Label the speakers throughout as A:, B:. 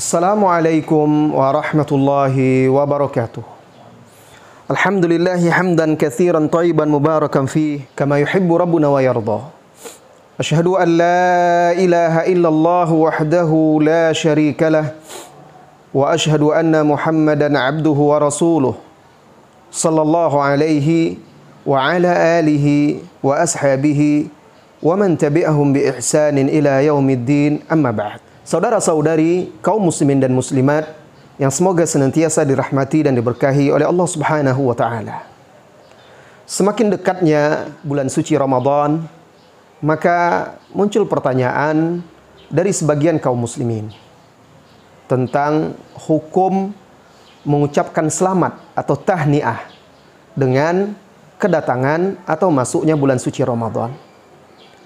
A: Assalamualaikum warahmatullahi wabarakatuh. Alhamdulillahi hamdan katsiran thayyiban mubarakan fih kama yuhibbu rabbuna wa yarda. Asyhadu an la ilaha illallah wahdahu la syarika lah wa asyhadu anna Muhammadan abduhu wa rasuluh sallallahu alaihi wa ala alihi wa ashabihi wa man tabi'ahum bi ihsanin ila yaumiddin, amma ba'd. Saudara-saudari kaum muslimin dan muslimat yang semoga senantiasa dirahmati dan diberkahi oleh Allah Subhanahu wa taala. Semakin dekatnya bulan suci Ramadan, maka muncul pertanyaan dari sebagian kaum muslimin tentang hukum mengucapkan selamat atau tahniah dengan kedatangan atau masuknya bulan suci Ramadan.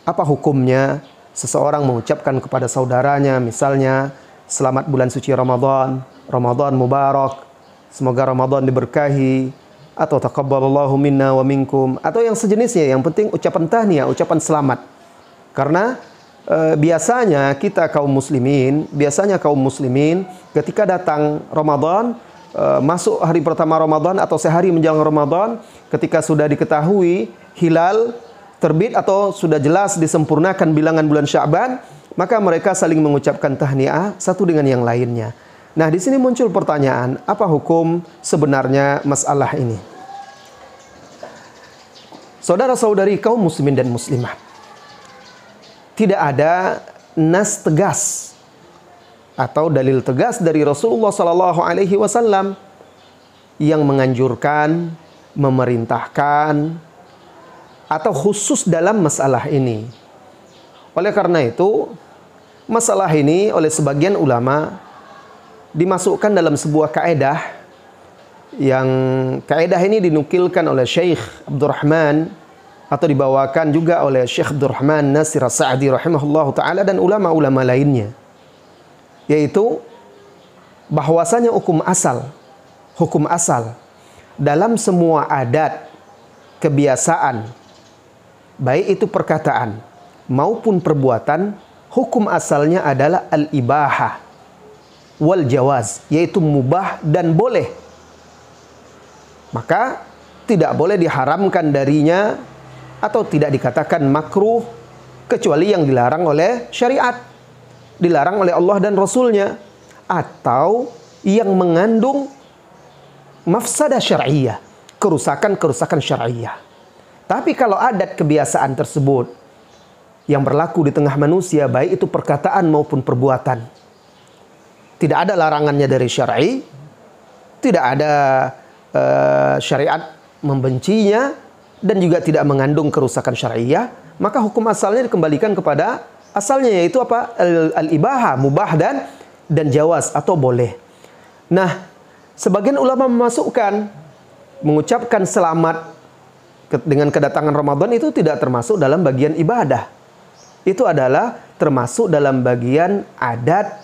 A: Apa hukumnya seseorang mengucapkan kepada saudaranya misalnya, selamat bulan suci Ramadan, Ramadan mubarak, semoga Ramadan diberkahi, atau taqabbalallahu minna wa minkum, atau yang sejenisnya. Yang penting ucapan tahniah, ucapan selamat. Karena biasanya kaum muslimin ketika datang Ramadan, masuk hari pertama Ramadan atau sehari menjelang Ramadan, ketika sudah diketahui hilal terbit atau sudah jelas disempurnakan bilangan bulan Sya'ban, maka mereka saling mengucapkan tahniah satu dengan yang lainnya. Nah, di sini muncul pertanyaan, apa hukum sebenarnya masalah ini? Saudara-saudari kaum muslimin dan muslimat, tidak ada nas tegas atau dalil tegas dari Rasulullah sallallahu alaihi wasallam yang menganjurkan, memerintahkan, atau khusus dalam masalah ini. Oleh karena itu, masalah ini oleh sebagian ulama dimasukkan dalam sebuah kaedah, yang kaedah ini dinukilkan oleh Syekh Abdurrahman atau dibawakan juga oleh Syekh Abdurrahman Nasir As-Sa'di rahimahullahu ta'ala dan ulama-ulama lainnya, yaitu bahwasanya hukum asal dalam semua adat, kebiasaan, baik itu perkataan maupun perbuatan, hukum asalnya adalah al-ibahah wal jawaz, yaitu mubah dan boleh. Maka tidak boleh diharamkan darinya atau tidak dikatakan makruh kecuali yang dilarang oleh syariat, dilarang oleh Allah dan Rasulnya, atau yang mengandung mafsadah syar'iyah, kerusakan syar'iyah. Tapi kalau adat kebiasaan tersebut yang berlaku di tengah manusia, baik itu perkataan maupun perbuatan, tidak ada larangannya dari syar'i, tidak ada syariat membencinya, dan juga tidak mengandung kerusakan syar'iyah, maka hukum asalnya dikembalikan kepada asalnya, yaitu apa? Al-ibahah, mubah dan jawaz atau boleh. Nah, sebagian ulama memasukkan mengucapkan selamat dengan kedatangan Ramadan itu tidak termasuk dalam bagian ibadah. Itu adalah termasuk dalam bagian adat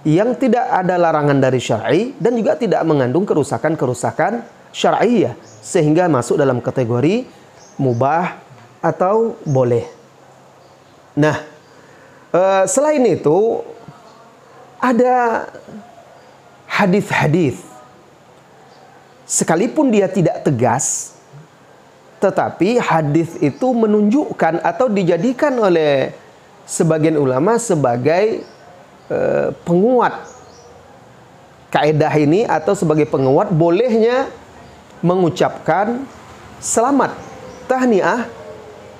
A: yang tidak ada larangan dari syar'i dan juga tidak mengandung kerusakan syar'iyah, sehingga masuk dalam kategori mubah atau boleh. Nah, selain itu ada hadis-hadis, sekalipun dia tidak tegas, tetapi hadis itu menunjukkan atau dijadikan oleh sebagian ulama sebagai penguat kaidah ini, atau sebagai penguat bolehnya mengucapkan selamat tahniah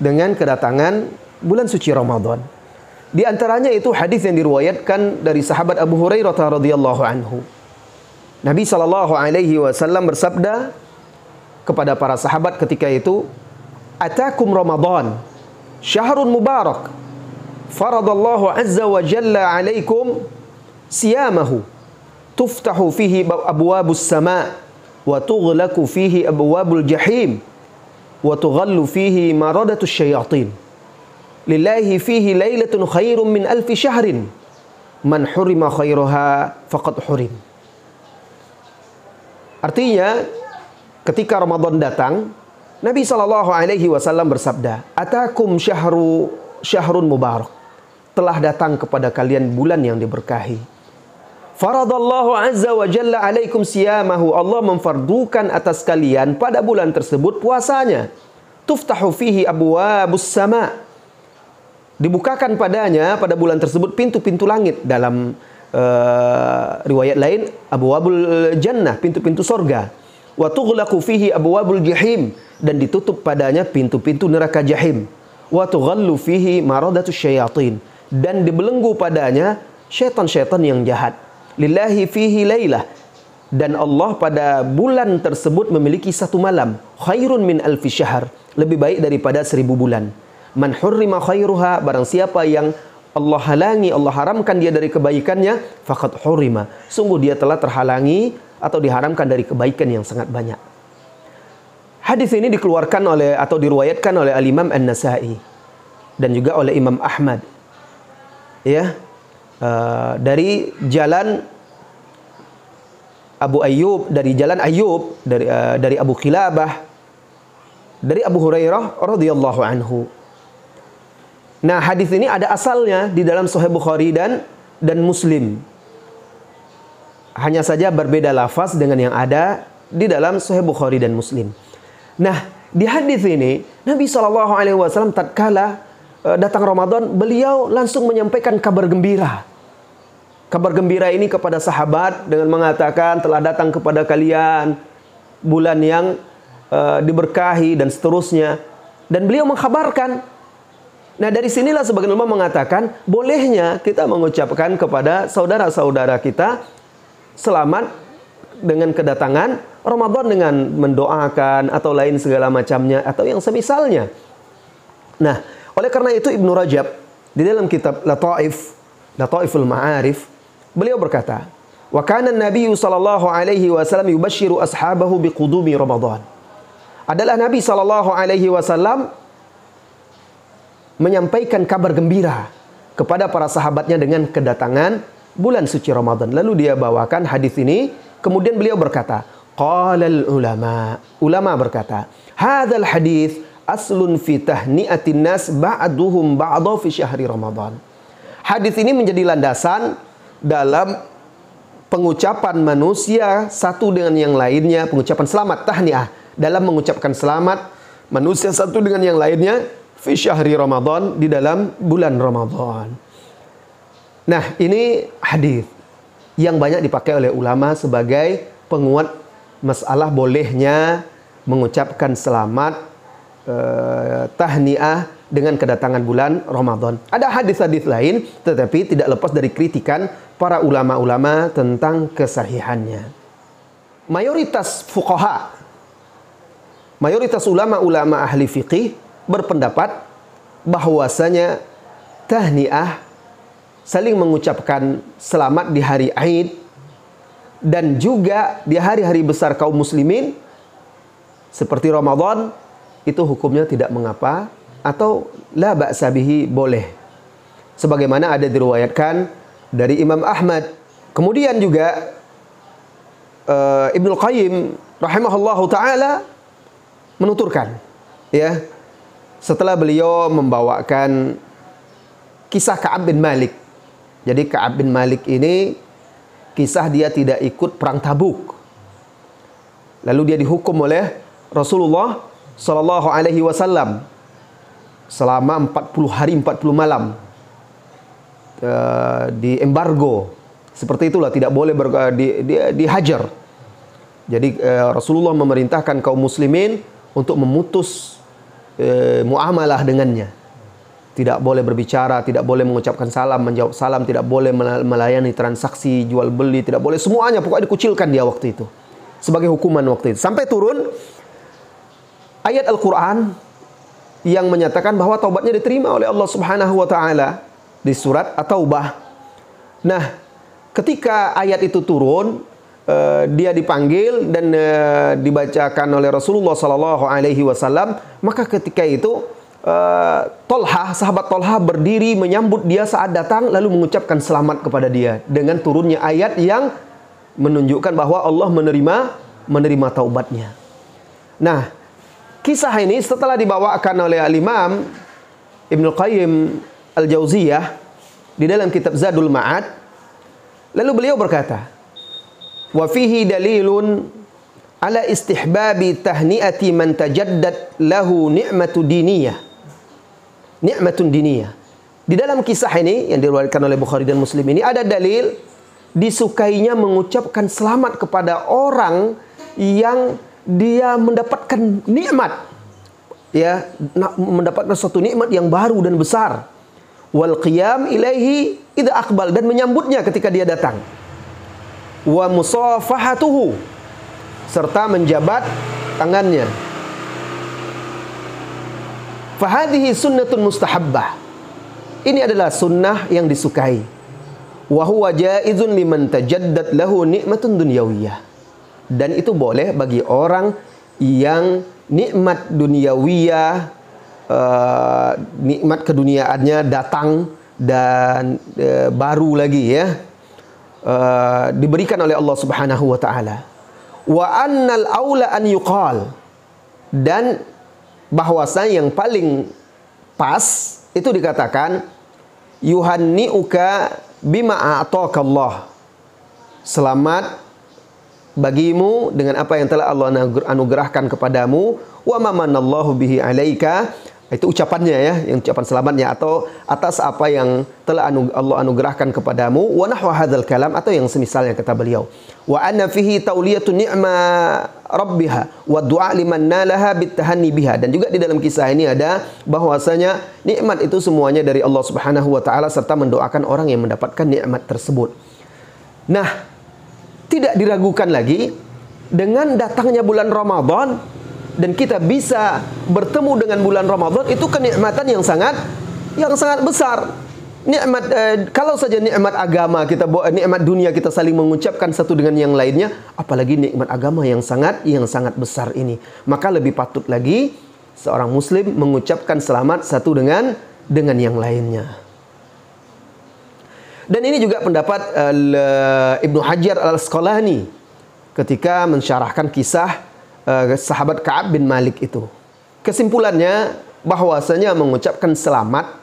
A: dengan kedatangan bulan suci Ramadan. Di antaranya itu hadis yang diriwayatkan dari sahabat Abu Hurairah radhiyallahu anhu. Nabi sallallahu alaihi wasallam bersabda kepada para sahabat ketika itu, "Atakum Ramadan, syahrun mubarak, faradallahu azza wa jalla alaikum siyamahu, tuftahu fihi abwabus sama' wa tughlaqu fihi abwabul jahim wa tughallu fihi maradatus syayatin. Lillahi fihi lailatun khairum min alfi syahrin, man hurima khairaha faqad hurim." Artinya, ketika Ramadan datang, Nabi SAW bersabda, "Atakum syahrun mubarak." Telah datang kepada kalian bulan yang diberkahi. Faradallahu azza wa jalla alaikum siyamahu. Allah memfardukan atas kalian pada bulan tersebut puasanya. Tuftahu fihi abwabus sama. Dibukakan padanya pada bulan tersebut pintu-pintu langit. Dalam riwayat lain abwabul jannah, pintu-pintu sorga. Wa tughlaqu fihi abwabul jahim, dan ditutup padanya pintu-pintu neraka jahim. Wa tughallu fihi maradatus syayatin, dan dibelenggu padanya syaitan-syaitan yang jahat. Lillahi fihi lailah, dan Allah pada bulan tersebut memiliki satu malam. Khairun min alfi syahr, lebih baik daripada 1000 bulan. Man hurrima khairuha, barang siapa yang Allah halangi, Allah haramkan dia dari kebaikannya, faqad hurrima, sungguh dia telah terhalangi atau diharamkan dari kebaikan yang sangat banyak. Hadis ini dikeluarkan oleh atau diriwayatkan oleh Al-Imam An-Nasa'i dan juga oleh Imam Ahmad. Ya. Dari jalan Abu Ayyub, dari jalan Ayyub, dari Abu Khilabah, dari Abu Hurairah radhiyallahu anhu. Nah, hadis ini ada asalnya di dalam Sahih Bukhari dan Muslim. Hanya saja berbeda lafaz dengan yang ada di dalam Sahih Bukhari dan Muslim. Nah, di hadis ini Nabi SAW tatkala datang Ramadan, beliau langsung menyampaikan kabar gembira. Kabar gembira ini kepada sahabat dengan mengatakan telah datang kepada kalian bulan yang diberkahi dan seterusnya. Dan beliau mengkhabarkan. Nah, dari sinilah sebagian ulama mengatakan bolehnya kita mengucapkan kepada saudara-saudara kita selamat dengan kedatangan Ramadan dengan mendoakan atau lain segala macamnya atau yang semisalnya. Nah, oleh karena itu Ibnu Rajab di dalam kitab Lataiful Ma'arif, beliau berkata, "Wa kana an-nabiy sallallahu alaihi wasallam yubashshiru ashabahu biqudumi Ramadan." Adalah Nabi sallallahu alaihi wasallam menyampaikan kabar gembira kepada para sahabatnya dengan kedatangan bulan suci Ramadan. Lalu dia bawakan hadis ini, kemudian beliau berkata, qalal ulama. Ulama berkata, hadzal hadis aslun fi tahni'atin nas ba'duhum ba'dha fi syahri Ramadan. Hadis ini menjadi landasan dalam pengucapan manusia satu dengan yang lainnya, pengucapan selamat, tahniah, dalam mengucapkan selamat manusia satu dengan yang lainnya fi syahri Ramadan, di dalam bulan Ramadan. Nah, ini hadis yang banyak dipakai oleh ulama sebagai penguat masalah bolehnya mengucapkan selamat tahniah dengan kedatangan bulan Ramadan. Ada hadis-hadis lain, tetapi tidak lepas dari kritikan para ulama-ulama tentang kesahihannya. Mayoritas fuqaha, mayoritas ulama-ulama ahli fiqih berpendapat bahwasanya tahniah, saling mengucapkan selamat di hari Aid dan juga di hari-hari besar kaum muslimin seperti Ramadan, itu hukumnya tidak mengapa atau la ba'sa bihi, boleh. Sebagaimana ada diriwayatkan dari Imam Ahmad. Kemudian juga Ibnu Qayyim rahimahullahu taala menuturkan, ya, setelah beliau membawakan kisah Ka'ab bin Malik. Jadi Ka'ab bin Malik ini kisah dia tidak ikut perang Tabuk. Lalu dia dihukum oleh Rasulullah sallallahu alaihi wasallam selama 40 hari 40 malam di embargo. Seperti itulah, tidak boleh dihajar. Jadi Rasulullah memerintahkan kaum muslimin untuk memutus muamalah dengannya. Tidak boleh berbicara, tidak boleh mengucapkan salam, menjawab salam, tidak boleh melayani transaksi jual beli, tidak boleh, semuanya pokoknya dikucilkan dia waktu itu sebagai hukuman waktu itu. Sampai turun ayat Al-Qur'an yang menyatakan bahwa taubatnya diterima oleh Allah Subhanahu wa taala di surat At-Taubah. Nah, ketika ayat itu turun, dia dipanggil dan dibacakan oleh Rasulullah sallallahu alaihi wasallam, maka ketika itu Tolhah, sahabat Tolhah berdiri menyambut dia saat datang, lalu mengucapkan selamat kepada dia dengan turunnya ayat yang menunjukkan bahwa Allah menerima taubatnya. Nah, kisah ini setelah dibawakan oleh Al-Imam Ibnu Qayyim Al-Jauziyah di dalam kitab Zadul Ma'ad, Lalu beliau berkata, wa fihi dalilun ala istihbabi tahni'ati man tajaddat lahu ni'matun diniyah. Di dalam kisah ini yang diriwayatkan oleh Bukhari dan Muslim ini ada dalil disukainya mengucapkan selamat kepada orang yang dia mendapatkan nikmat, ya, mendapatkan suatu nikmat yang baru dan besar. Wal qiyam ilaihi idza aqbal, dan menyambutnya ketika dia datang. Wa musafahatuhu, serta menjabat tangannya. Fahadhihi sunnatun mustahabbah. Ini adalah sunnah yang disukai. Wa huwa jaizun liman tajaddat lahu nikmatun dunyawiyah. Dan itu boleh bagi orang yang nikmat dunyawiyah, nikmat keduniaannya datang dan baru lagi, ya, diberikan oleh Allah Subhanahu wa taala. Wa annal aula an yuqal, dan bahwasanya yang paling pas itu dikatakan yuhanni'uka bima a'taka Allah. Selamat bagimu dengan apa yang telah Allah anugerahkan kepadamu. Wa ma manallahu bihi 'alaika, itu ucapannya, ya, yang ucapan selamatnya, atau atas apa yang telah Allah anugerahkan kepadamu. Wa nahwa hadzal kalam, atau yang semisalnya kata beliau. Wa anna fihi tauliyatu ni'ma rabbiha wa du'a liman nalaha bitahanni biha. Dan juga di dalam kisah ini ada bahwasanya nikmat itu semuanya dari Allah Subhanahu wa taala, serta mendoakan orang yang mendapatkan nikmat tersebut. Nah, tidak diragukan lagi dengan datangnya bulan Ramadan dan kita bisa bertemu dengan bulan Ramadan, itu kenikmatan yang sangat besar. Nikmat, kalau saja nikmat agama kita, nikmat dunia kita saling mengucapkan satu dengan yang lainnya, apalagi nikmat agama yang sangat besar ini. Maka lebih patut lagi seorang muslim mengucapkan selamat satu dengan yang lainnya. Dan ini juga pendapat Ibnu Hajar Al-Asqalani ketika mensyarahkan kisah sahabat Ka'ab bin Malik itu. Kesimpulannya bahwasanya mengucapkan selamat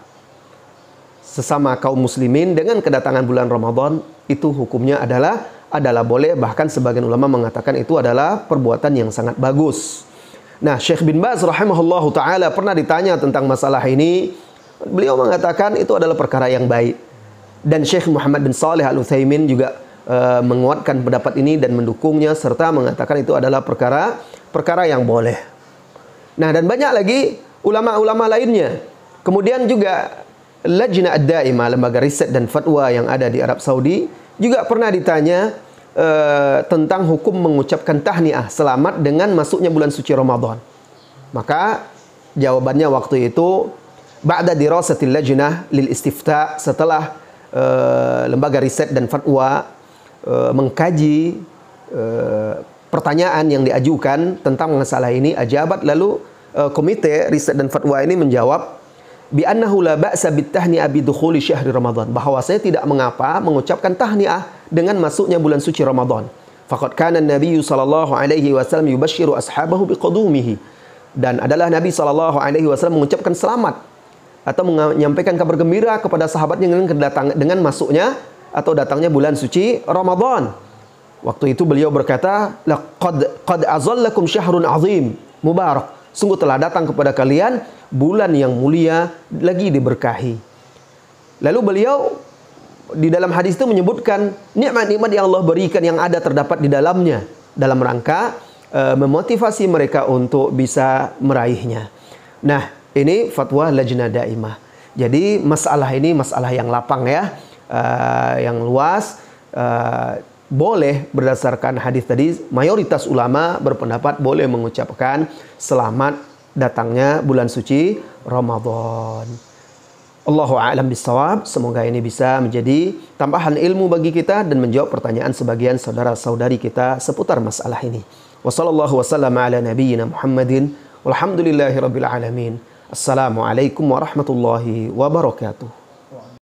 A: sesama kaum muslimin dengan kedatangan bulan Ramadan itu hukumnya adalah boleh, bahkan sebagian ulama mengatakan itu adalah perbuatan yang sangat bagus. Nah, Syekh bin Baz rahimahullahu taala pernah ditanya tentang masalah ini. Beliau mengatakan itu adalah perkara yang baik. Dan Syekh Muhammad bin Shalih Al-Utsaimin juga menguatkan pendapat ini dan mendukungnya, serta mengatakan itu adalah perkara yang boleh. Nah, dan banyak lagi ulama-ulama lainnya. Kemudian juga Lajnah Ad-Daimah, lembaga riset dan fatwa yang ada di Arab Saudi, juga pernah ditanya tentang hukum mengucapkan tahniah selamat dengan masuknya bulan suci Ramadan. Maka jawabannya waktu itu, ba'da dirasatil lajnah lil istifta, setelah lembaga riset dan fatwa mengkaji pertanyaan yang diajukan tentang masalah ini, ajabat, lalu komite riset dan fatwa ini menjawab bi annahu la ba'sa bit tahni'ah bi dukhuli syahri Ramadan, bahwasanya tidak mengapa mengucapkan tahniah dengan masuknya bulan suci Ramadan. Faqad kana Nabi sallallahu alaihi wasallam yubashshiru ashabahu biqudumihi, dan adalah Nabi sallallahu alaihi wasallam mengucapkan selamat atau menyampaikan kabar gembira kepada sahabatnya dengan masuknya atau datangnya bulan suci Ramadan. Waktu itu beliau berkata, qad azallakum syahrun azim mubarak, sungguh telah datang kepada kalian bulan yang mulia lagi diberkahi. Lalu beliau di dalam hadis itu menyebutkan nikmat-nikmat yang Allah berikan yang ada terdapat di dalamnya, dalam rangka memotivasi mereka untuk bisa meraihnya. Nah, ini fatwa Lajnah Daimah. Jadi masalah ini masalah yang lapang, ya, yang luas. Boleh berdasarkan hadis tadi, mayoritas ulama berpendapat boleh mengucapkan selamat datangnya bulan suci Ramadan. Allahu a'lam bissawab. Semoga ini bisa menjadi tambahan ilmu bagi kita dan menjawab pertanyaan sebagian saudara-saudari kita seputar masalah ini. Wassallallahu wasallam ala nabiyyina Muhammadin walhamdulillahirabbil alamin. Assalamualaikum warahmatullahi wabarakatuh.